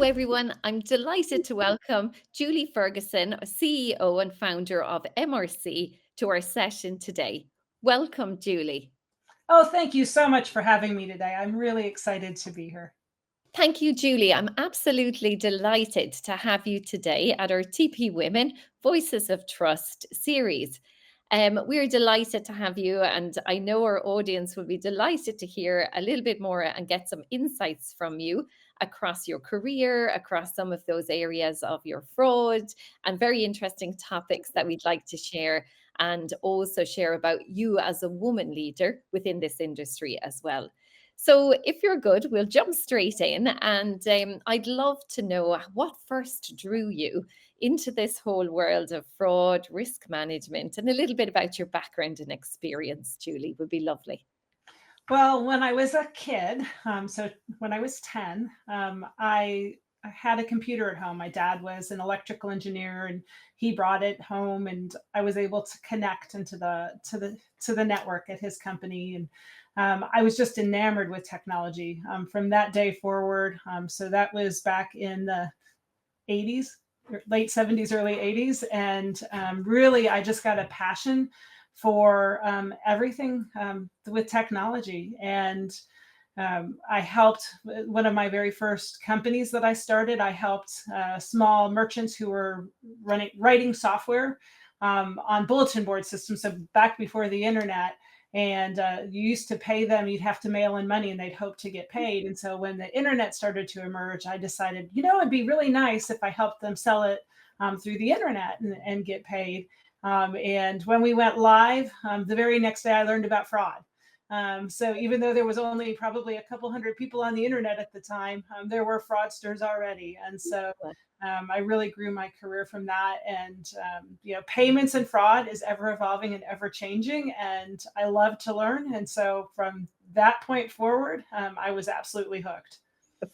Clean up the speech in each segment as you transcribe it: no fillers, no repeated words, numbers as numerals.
everyone. I'm delighted to welcome Julie Fergerson, CEO and founder of MRC, to our session today. Welcome, Julie. Oh, thank you so much for having me today. I'm really excited to be here. Thank you, Julie. I'm absolutely delighted to have you today at our TP Women Voices of Trust series. We're delighted to have you, and I know our audience will be delighted to hear a little bit more and get some insights from you across your career, across some of those areas of your fraud, and very interesting topics that we'd like to share, and also share about you as a woman leader within this industry as well. So, if you're good, we'll jump straight in. And I'd love to know what first drew you into this whole world of fraud, risk management, and a little bit about your background and experience, Julie, would be lovely. Well, when I was a kid, so when I was 10, I had a computer at home. My dad was an electrical engineer, and he brought it home, and I was able to connect into the network at his company. And I was just enamored with technology from that day forward. So that was back in the 80s, late 70s, early 80s. And really, I just got a passion for everything with technology. And I helped one of my very first companies that I started. I helped small merchants who were writing software on bulletin board systems. So back before the internet, and you used to pay them, you'd have to mail in money and they'd hope to get paid. And so when the internet started to emerge, I decided, it'd be really nice if I helped them sell it through the internet and get paid. And when we went live, the very next day I learned about fraud. So even though there was only probably a couple hundred people on the internet at the time, there were fraudsters already. And so I really grew my career from that. And, payments and fraud is ever evolving and ever changing. And I love to learn. And so from that point forward, I was absolutely hooked.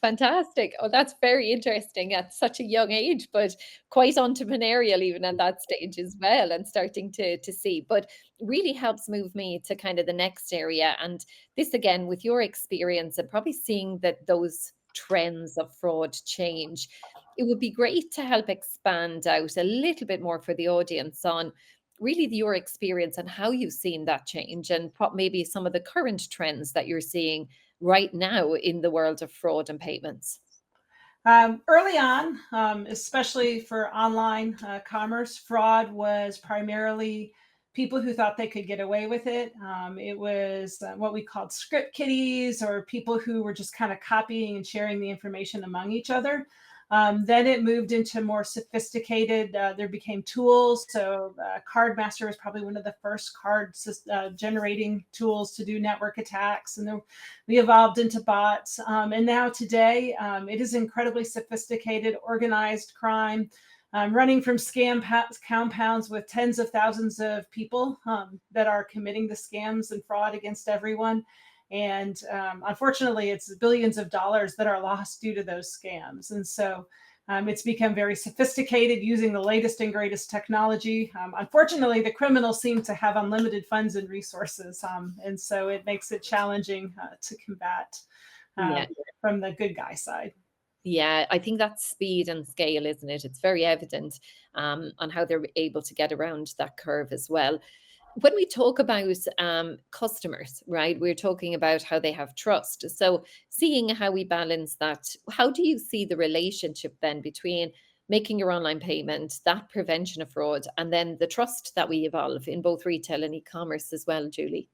Fantastic. Oh, that's very interesting at such a young age, but quite entrepreneurial even at that stage as well, and starting to see. But really helps move me to kind of the next area. And this again, with your experience and probably seeing that those trends of fraud change, it would be great to help expand out a little bit more for the audience on really your experience and how you've seen that change and what maybe some of the current trends that you're seeing right now in the world of fraud and payments? Early on, especially for online commerce, fraud was primarily people who thought they could get away with it. It was what we called script kiddies, or people who were just kind of copying and sharing the information among each other. Then it moved into more sophisticated, there became tools. So Cardmaster was probably one of the first card generating tools to do network attacks. And then we evolved into bots. And now today, it is incredibly sophisticated, organized crime, running from compounds with tens of thousands of people that are committing the scams and fraud against everyone. And unfortunately, it's billions of dollars that are lost due to those scams. And so it's become very sophisticated using the latest and greatest technology. Unfortunately, the criminals seem to have unlimited funds and resources. And so it makes it challenging to combat Yeah. from the good guy side. Yeah, I think that's speed and scale, isn't it? It's very evident on how they're able to get around that curve as well. When we talk about customers, right, we're talking about how they have trust. So seeing how we balance that, how do you see the relationship then between making your online payment, that prevention of fraud, and then the trust that we evolve in both retail and e-commerce as well, Julie?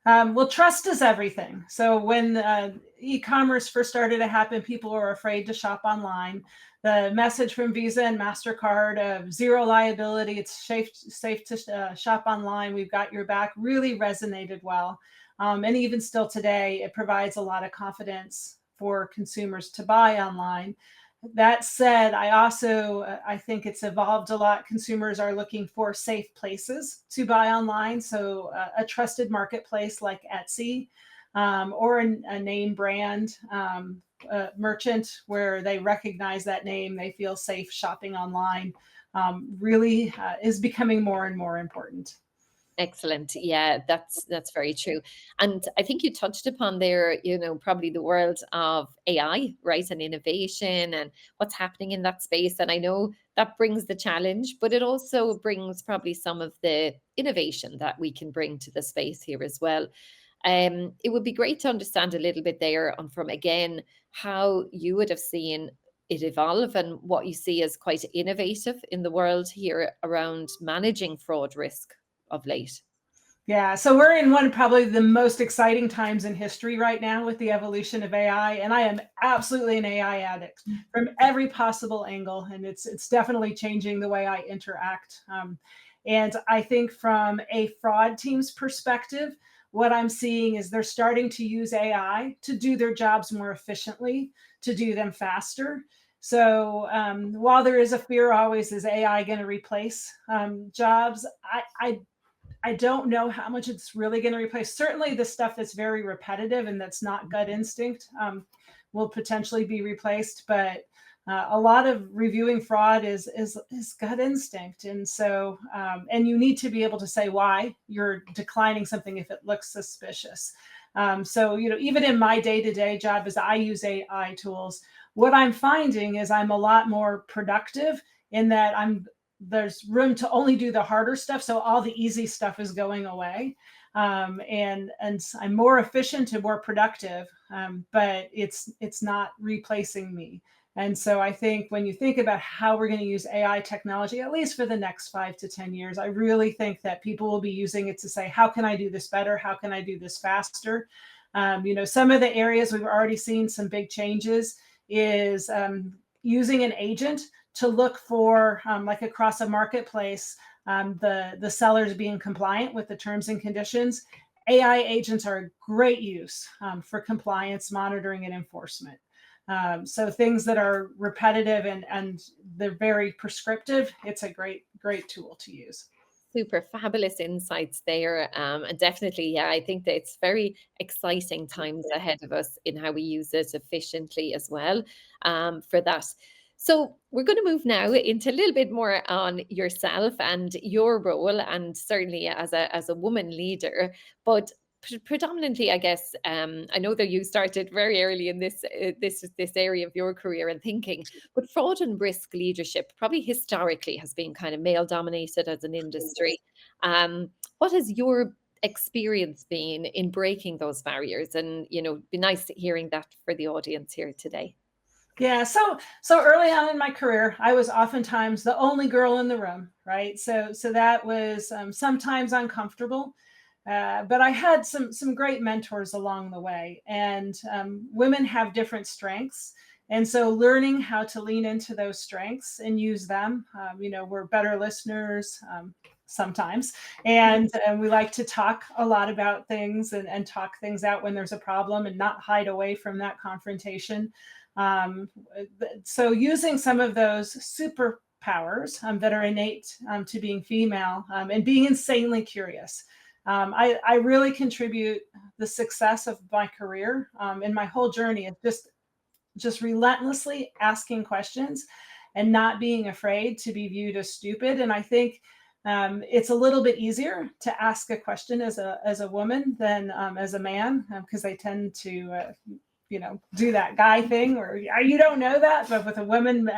Well, trust is everything. So when e-commerce first started to happen, people were afraid to shop online. The message from Visa and MasterCard of zero liability, it's safe to shop online, we've got your back, really resonated well. And even still today, it provides a lot of confidence for consumers to buy online. That said, I think it's evolved a lot. Consumers are looking for safe places to buy online. So a trusted marketplace like Etsy, or a name brand merchant where they recognize that name, they feel safe shopping online, really is becoming more and more important. Excellent. Yeah, that's very true. And I think you touched upon there, probably the world of AI, right? And innovation and what's happening in that space. And I know that brings the challenge, but it also brings probably some of the innovation that we can bring to the space here as well. It would be great to understand a little bit there on from again how you would have seen it evolve and what you see as quite innovative in the world here around managing fraud risk of late. Yeah, so we're in one of probably the most exciting times in history right now with the evolution of AI, and I am absolutely an AI addict from every possible angle, and it's definitely changing the way I interact. And I think from a fraud team's perspective, what I'm seeing is they're starting to use AI to do their jobs more efficiently, to do them faster. So while there is a fear always, is AI going to replace jobs? I don't know how much it's really going to replace. Certainly, the stuff that's very repetitive and that's not gut instinct will potentially be replaced. But a lot of reviewing fraud is gut instinct, and so and you need to be able to say why you're declining something if it looks suspicious. So even in my day-to-day job, as I use AI tools, what I'm finding is I'm a lot more productive in that there's room to only do the harder stuff, so all the easy stuff is going away, and I'm more efficient and more productive, but it's not replacing me. And so I think when you think about how we're going to use AI technology, at least for the next 5 to 10 years, I really think that people will be using it to say, how can I do this better? How can I do this faster? Some of the areas we've already seen some big changes is using an agent to look for, like across a marketplace, the sellers being compliant with the terms and conditions. AI agents are a great use for compliance monitoring and enforcement. So things that are repetitive and they're very prescriptive, it's a great tool to use. Super fabulous insights there. And definitely, yeah, I think that it's very exciting times ahead of us in how we use it efficiently as well, for that. So we're going to move now into a little bit more on yourself and your role, and certainly as a woman leader, but predominantly, I guess, I know that you started very early in this area of your career and thinking, but fraud and risk leadership probably historically has been kind of male dominated as an industry. Um, what has your experience been in breaking those barriers? And be nice hearing that for the audience here today. Yeah, so early on in my career, I was oftentimes the only girl in the room, right? So that was sometimes uncomfortable, but I had some great mentors along the way, and women have different strengths, and so learning how to lean into those strengths and use them. We're better listeners. Sometimes, and we like to talk a lot about things and talk things out when there's a problem and not hide away from that confrontation. Um, so using some of those superpowers that are innate to being female, and being insanely curious. I really contribute the success of my career and my whole journey of just relentlessly asking questions and not being afraid to be viewed as stupid. And I think it's a little bit easier to ask a question as a woman than as a man, because they tend to do that guy thing or you don't know that. But with a woman,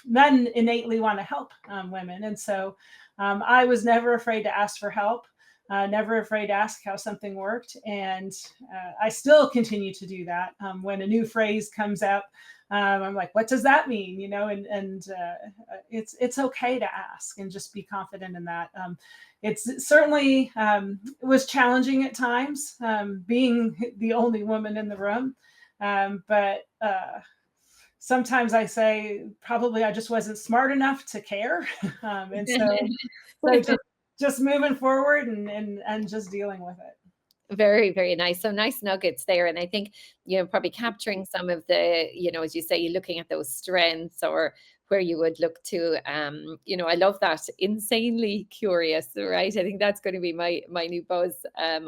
men innately want to help women. And so I was never afraid to ask for help, never afraid to ask how something worked. And I still continue to do that. When a new phrase comes out, I'm like, what does that mean? And it's okay to ask and just be confident in that. It's certainly it was challenging at times, being the only woman in the room. But sometimes I say probably I just wasn't smart enough to care. And so just moving forward and just dealing with it. Very, very nice. So nice nuggets there. And I think, probably capturing some of the, as you say, you're looking at those strengths or where you would look to, I love that insanely curious, right? I think that's going to be my new buzz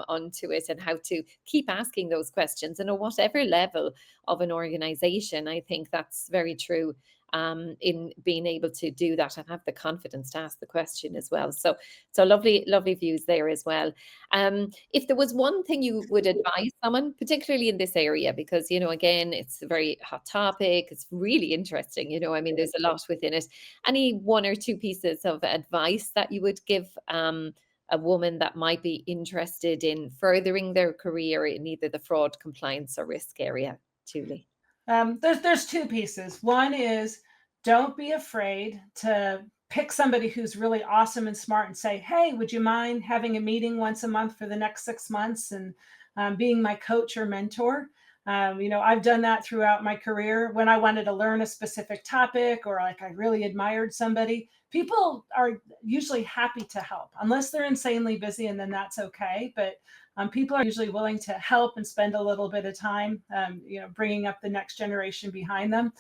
onto it, and how to keep asking those questions and at whatever level of an organization. I think that's very true. in being able to do that and have the confidence to ask the question as well. So lovely, lovely views there as well. If there was one thing you would advise someone, particularly in this area, because, again, it's a very hot topic, it's really interesting, I mean, there's a lot within it. Any one or two pieces of advice that you would give a woman that might be interested in furthering their career in either the fraud, compliance, or risk area, Julie? There's two pieces. One is, don't be afraid to pick somebody who's really awesome and smart and say, "Hey, would you mind having a meeting once a month for the next 6 months and being my coach or mentor?" I've done that throughout my career when I wanted to learn a specific topic or like I really admired somebody. People are usually happy to help unless they're insanely busy, and then that's okay. But people are usually willing to help and spend a little bit of time, bringing up the next generation behind them.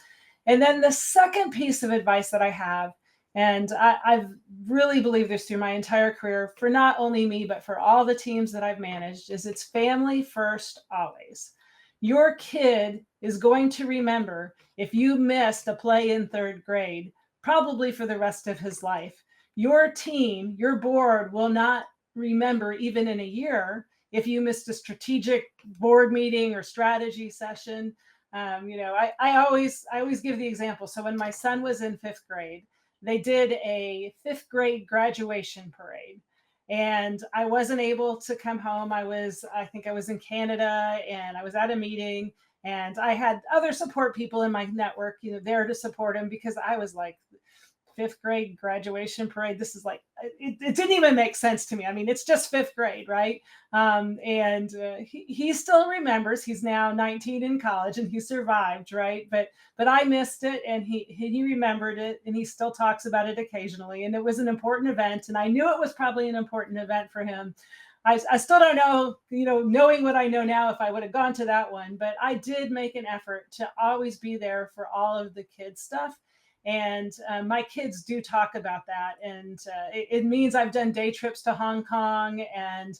And then the second piece of advice that I have, and I've really believed this through my entire career for not only me, but for all the teams that I've managed, is it's family first always. Your kid is going to remember if you missed a play in third grade, probably for the rest of his life. Your team, your board will not remember even in a year if you missed a strategic board meeting or strategy session. I always give the example. So when my son was in fifth grade, they did a fifth grade graduation parade. And I wasn't able to come home. I think I was in Canada and I was at a meeting, and I had other support people in my network, there to support him because I was like, fifth grade graduation parade. This is like, it didn't even make sense to me. I mean, it's just fifth grade, right? And he still remembers. He's now 19 in college and he survived, right? But I missed it, and he remembered it, and he still talks about it occasionally. And it was an important event, and I knew it was probably an important event for him. I still don't know, knowing what I know now, if I would have gone to that one, but I did make an effort to always be there for all of the kids' stuff. And my kids do talk about that. And it means I've done day trips to Hong Kong and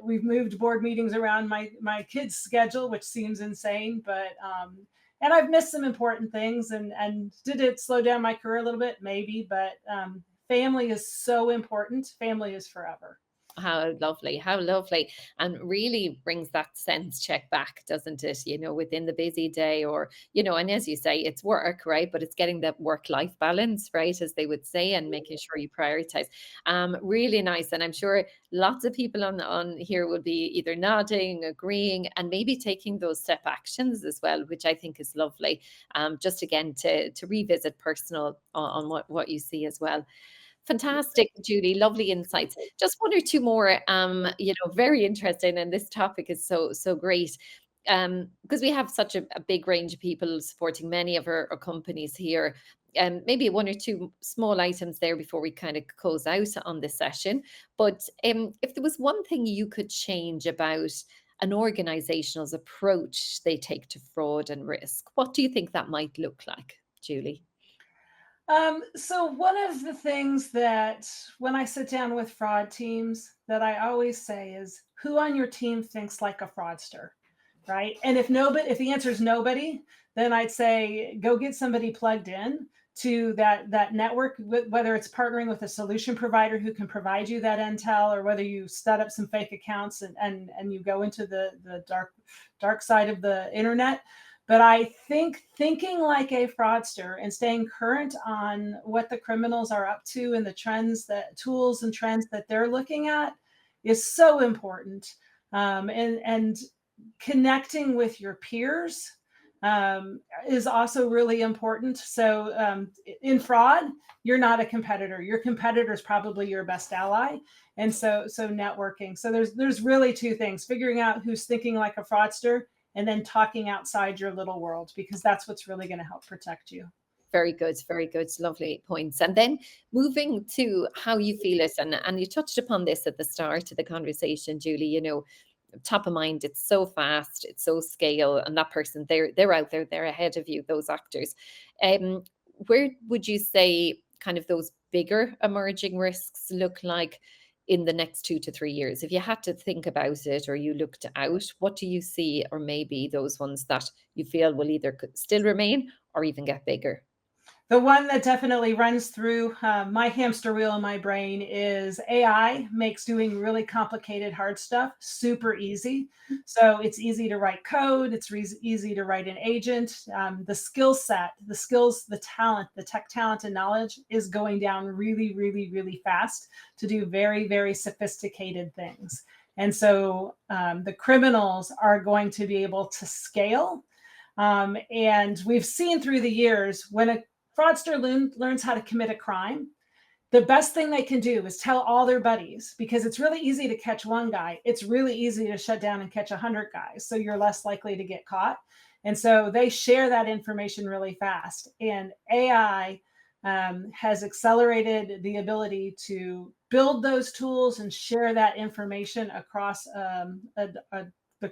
we've moved board meetings around my kids' schedule, which seems insane, but and I've missed some important things. And did it slow down my career a little bit? Maybe, but family is so important. Family is forever. How lovely, how lovely. And really brings that sense check back, doesn't it? Within the busy day, or, and as you say, it's work, right? But it's getting that work-life balance, right? As they would say, and making sure you prioritize. Really nice. And I'm sure lots of people on here will be either nodding, agreeing, and maybe taking those step actions as well, which I think is lovely. Just again, to revisit personal on what you see as well. Fantastic, Julie. Lovely insights. Just one or two more, very interesting, and this topic is so great. Because we have such a big range of people supporting many of our companies here. Maybe one or two small items there before we kind of close out on this session. But if there was one thing you could change about an organization's approach they take to fraud and risk, what do you think that might look like, Julie? So one of the things that when I sit down with fraud teams that I always say is, who on your team thinks like a fraudster, right? And if the answer is nobody, then I'd say go get somebody plugged in to that network, whether it's partnering with a solution provider who can provide you that intel, or whether you set up some fake accounts and you go into the dark side of the internet. But I think thinking like a fraudster and staying current on what the criminals are up to and the tools and trends that they're looking at is so important. And connecting with your peers is also really important. So in fraud, you're not a competitor. Your competitor is probably your best ally. And so networking. So there's really two things: figuring out who's thinking like a fraudster, and then talking outside your little world, because that's what's really going to help protect you. Very good, very good. Lovely points. And then moving to how you feel it, and you touched upon this at the start of the conversation, Julie, top of mind, it's so fast, it's so scale, and that person, they're out there, they're ahead of you, those actors. Where would you say kind of those bigger emerging risks look like in the next 2 to 3 years? If you had to think about it or you looked out, what do you see, or maybe those ones that you feel will either still remain or even get bigger? The one that definitely runs through my hamster wheel in my brain is AI makes doing really complicated hard stuff super easy. So it's easy to write code, it's easy to write an agent. The skill set, the skills, the talent, the tech talent and knowledge is going down really, really, really fast to do very, very sophisticated things. And so the criminals are going to be able to scale. And we've seen through the years when a fraudster learns how to commit a crime, the best thing they can do is tell all their buddies, because it's really easy to catch one guy. It's really easy to shut down and catch 100 guys. So you're less likely to get caught. And so they share that information really fast. And AI has accelerated the ability to build those tools and share that information across the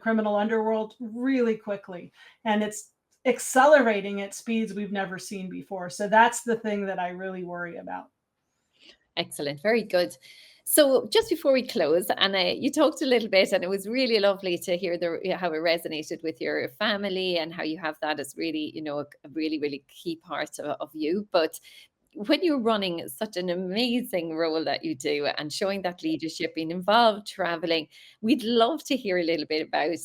criminal underworld really quickly. And it's accelerating at speeds we've never seen before. So that's the thing that I really worry about. Excellent. Very good. So just before we close, and you talked a little bit, and it was really lovely to hear how it resonated with your family and how you have that as really, a really, really key part of you. But when you're running such an amazing role that you do and showing that leadership, being involved, traveling, we'd love to hear a little bit about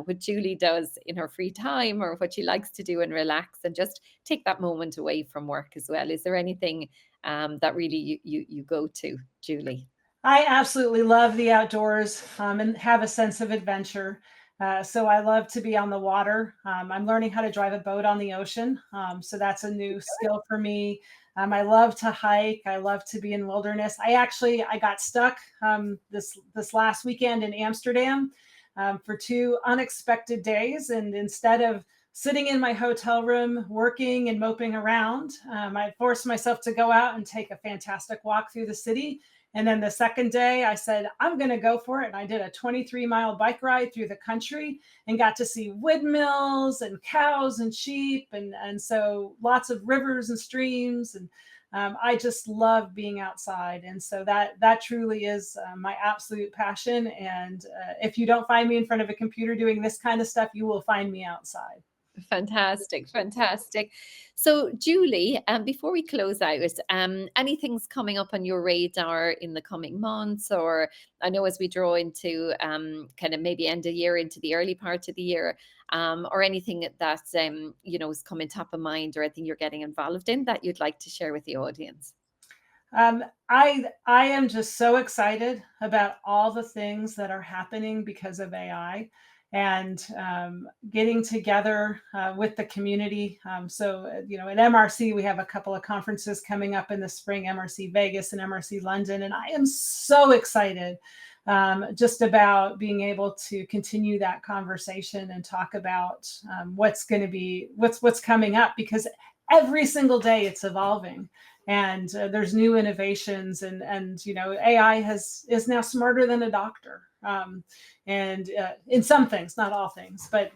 what Julie does in her free time, or what she likes to do and relax and just take that moment away from work as well. Is there anything that really you go to, Julie? I absolutely love the outdoors and have a sense of adventure. So I love to be on the water. I'm learning how to drive a boat on the ocean. So that's a new skill for me. I love to hike. I love to be in wilderness. I got stuck this last weekend in Amsterdam for 2 unexpected days, and instead of sitting in my hotel room working and moping around, I forced myself to go out and take a fantastic walk through the city. And then the second day, I said, I'm going to go for it. And I did a 23-mile bike ride through the country and got to see windmills and cows and sheep. And so lots of rivers and streams. And I just love being outside. And so that truly is my absolute passion. And if you don't find me in front of a computer doing this kind of stuff, you will find me outside. Fantastic, fantastic. So, Julie, before we close out, anything's coming up on your radar in the coming months? Or I know as we draw into kind of maybe end of year into the early part of the year, or anything that is coming top of mind, or anything you're getting involved in that you'd like to share with the audience? I am just so excited about all the things that are happening because of AI, and getting together with the community. At MRC, we have a couple of conferences coming up in the spring, MRC Vegas and MRC London. And I am so excited just about being able to continue that conversation and talk about what's coming up, because every single day it's evolving. And there's new innovations, and AI is now smarter than a doctor, and in some things, not all things, but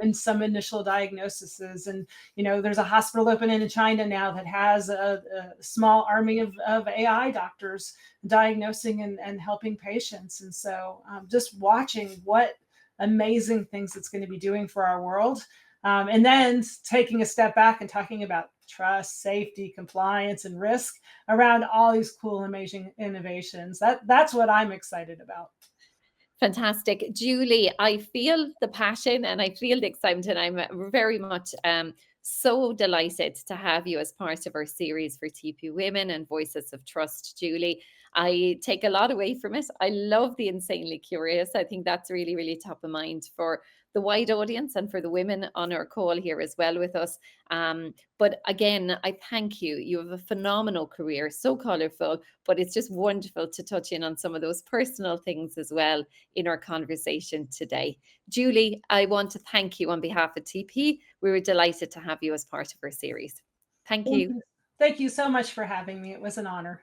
in some initial diagnoses. And there's a hospital opening in China now that has a small army of AI doctors diagnosing and helping patients. And so just watching what amazing things it's going to be doing for our world. And then taking a step back and talking about trust, safety, compliance, and risk around all these cool, amazing innovations. That's what I'm excited about. Fantastic. Julie, I feel the passion and I feel the excitement, and I'm very much so delighted to have you as part of our series for TP Women and Voices of Trust, Julie. I take a lot away from it. I love the insanely curious. I think that's really, really top of mind for the wide audience and for the women on our call here as well with us. But again, I thank you. You have a phenomenal career, so colorful, but it's just wonderful to touch in on some of those personal things as well in our conversation today. Julie, I want to thank you on behalf of TP. We were delighted to have you as part of our series. Thank Thank you. you. Thank you so much for having me. It was an honor.